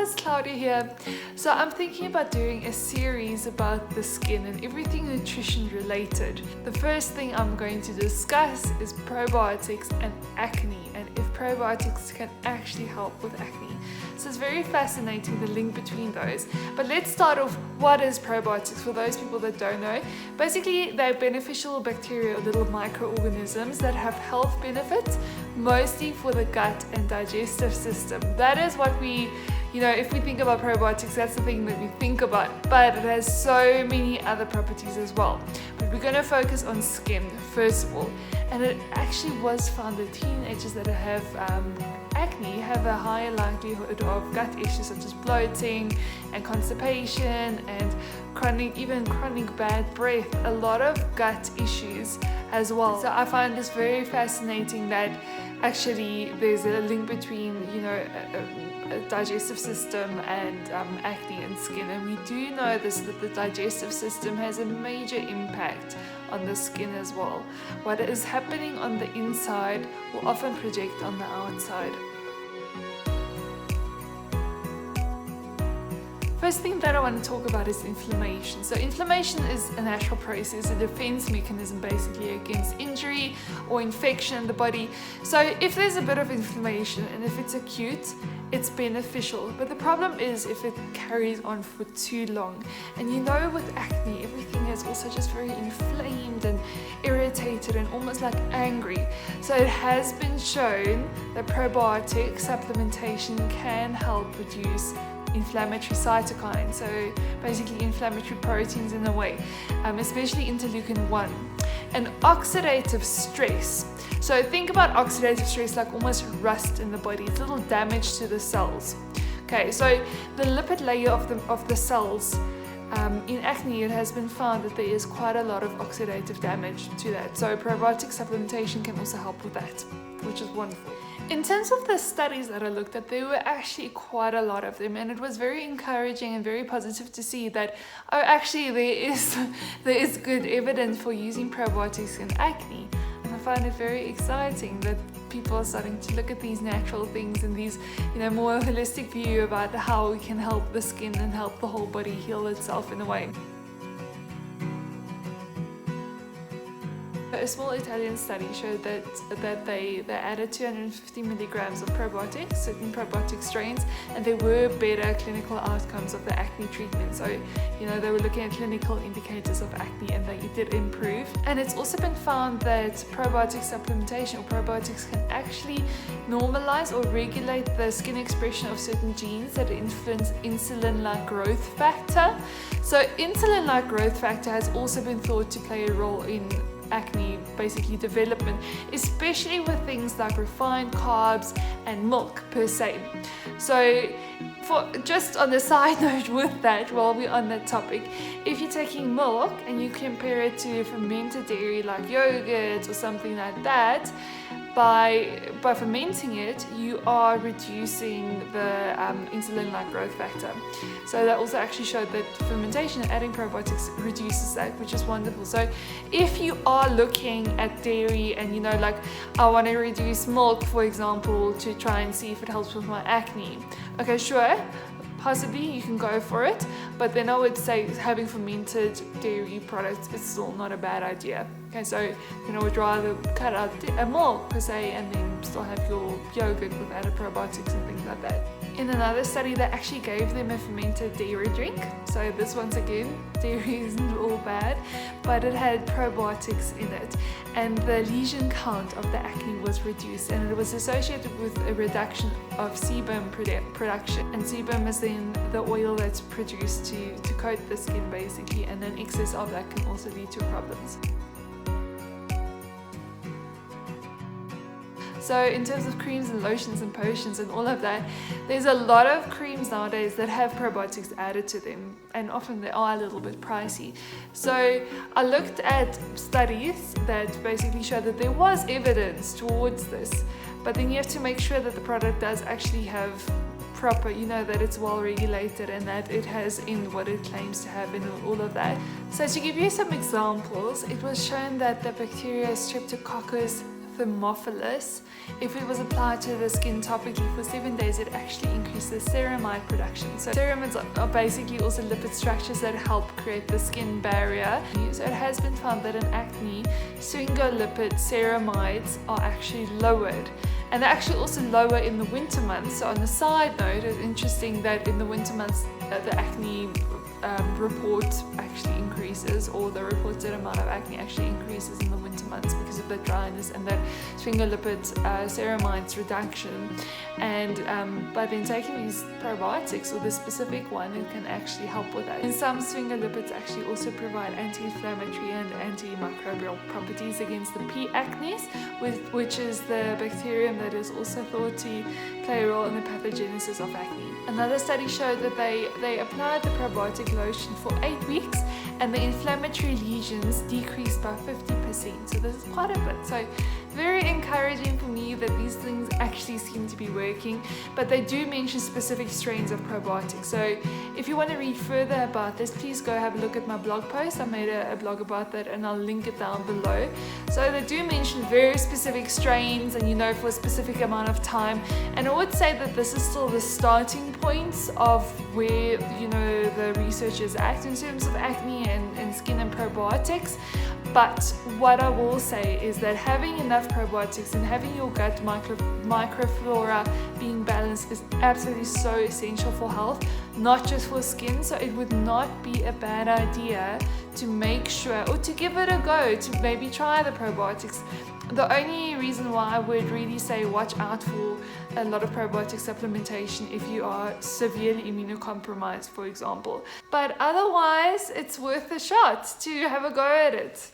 guys, Claudia here. So I'm thinking about doing a series about the skin and everything nutrition related. The first thing I'm going to discuss is probiotics and acne, and if probiotics can actually help with acne. So it's very fascinating, the link between those. But let's start off, what is probiotics for those people that don't know? Basically, they're beneficial bacteria or little microorganisms that have health benefits, mostly for the gut and digestive system. That is what we, if we think about probiotics, that's the thing that we think about, but it has so many other properties as well. But we're going to focus on skin first of all. And it actually was found that teenagers that have acne have a higher likelihood of gut issues such as bloating and constipation and chronic bad breath, a lot of gut issues as well. So I find this very fascinating that actually there's a link between a digestive system and acne and skin, and we do know this, that the digestive system has a major impact on the skin as well. What is happening on the inside will often project on the outside. First thing that I want to talk about is inflammation. So inflammation is a natural process, a defense mechanism basically against injury or infection in the body. So if there's a bit of inflammation and if it's acute, it's beneficial. But the problem is if it carries on for too long. And with acne, everything is also just very inflamed and irritated and almost like angry. So it has been shown that probiotic supplementation can help reduce inflammatory cytokines, so basically inflammatory proteins in a way, especially interleukin-1. And oxidative stress. So think about oxidative stress like almost rust in the body. It's little damage to the cells. Okay, so the lipid layer of the cells, in acne, it has been found that there is quite a lot of oxidative damage to that. So probiotic supplementation can also help with that, which is wonderful. In terms of the studies that I looked at, there were actually quite a lot of them, and it was very encouraging and very positive to see that, actually there is good evidence for using probiotics in acne. And I find it very exciting that people are starting to look at these natural things and these, more holistic view about how we can help the skin and help the whole body heal itself in a way. A small Italian study showed that they added 250 milligrams of probiotics, certain probiotic strains, and there were better clinical outcomes of the acne treatment. So, they were looking at clinical indicators of acne and they did improve. And it's also been found that probiotic supplementation or probiotics can actually normalize or regulate the skin expression of certain genes that influence insulin-like growth factor. So insulin-like growth factor has also been thought to play a role in acne basically development, especially with things like refined carbs and milk per se. So for just on the side note with that, while we're on that topic, if you're taking milk and you compare it to fermented dairy like yogurt or something like that, by fermenting it, you are reducing the insulin-like growth factor. So that also actually showed that fermentation and adding probiotics reduces that, which is wonderful. So if you are looking at dairy and I want to reduce milk, for example, to try and see if it helps with my acne, okay, sure, possibly you can go for it, but then I would say having fermented dairy products is still not a bad idea. Okay, so I would rather cut out a milk per se and then still have your yogurt with added probiotics and things like that. In another study, they actually gave them a fermented dairy drink. So this, once again, dairy isn't all bad, but it had probiotics in it. And the lesion count of the acne was reduced, and it was associated with a reduction of sebum production. And sebum is then the oil that's produced to coat the skin basically, and then excess of that can also lead to problems. So in terms of creams and lotions and potions and all of that, there's a lot of creams nowadays that have probiotics added to them, and often they are a little bit pricey. So I looked at studies that basically showed that there was evidence towards this, but then you have to make sure that the product does actually have proper, that it's well regulated and that it has in what it claims to have in all of that. So to give you some examples, it was shown that the bacteria Streptococcus thermophilus. If it was applied to the skin topically for 7 days, it actually increases ceramide production. So ceramides are basically also lipid structures that help create the skin barrier. So it has been found that in acne, sphingolipid ceramides are actually lowered. And they're actually also lower in the winter months. So on the side note, it's interesting that in the winter months, the acne report actually increases, or the reported amount of acne actually increases in the winter months because of the dryness and that sphingolipid ceramides reduction. And by then taking these probiotics, or this specific one, it can actually help with that. And some sphingolipids actually also provide anti-inflammatory and antimicrobial properties against the P. acnes, which is the bacterium that is also thought to play a role in the pathogenesis of acne. Another study showed that they applied the probiotic lotion for 8 weeks and the inflammatory lesions decreased by 50%. So this is quite a bit. So very encouraging for me that these things actually seem to be working, but they do mention specific strains of probiotics. So if you want to read further about this, please go have a look at my blog post. I made a blog about that and I'll link it down below. So they do mention very specific strains and for a specific amount of time. And I would say that this is still the starting points of where the research is at in terms of acne and skin and probiotics. But what I will say is that having enough probiotics and having your gut microflora being balanced is absolutely so essential for health, not just for skin. So it would not be a bad idea to make sure, or to give it a go, to maybe try the probiotics. The only reason why I would really say watch out for a lot of probiotic supplementation if you are severely immunocompromised, for example. But otherwise, it's worth a shot to have a go at it.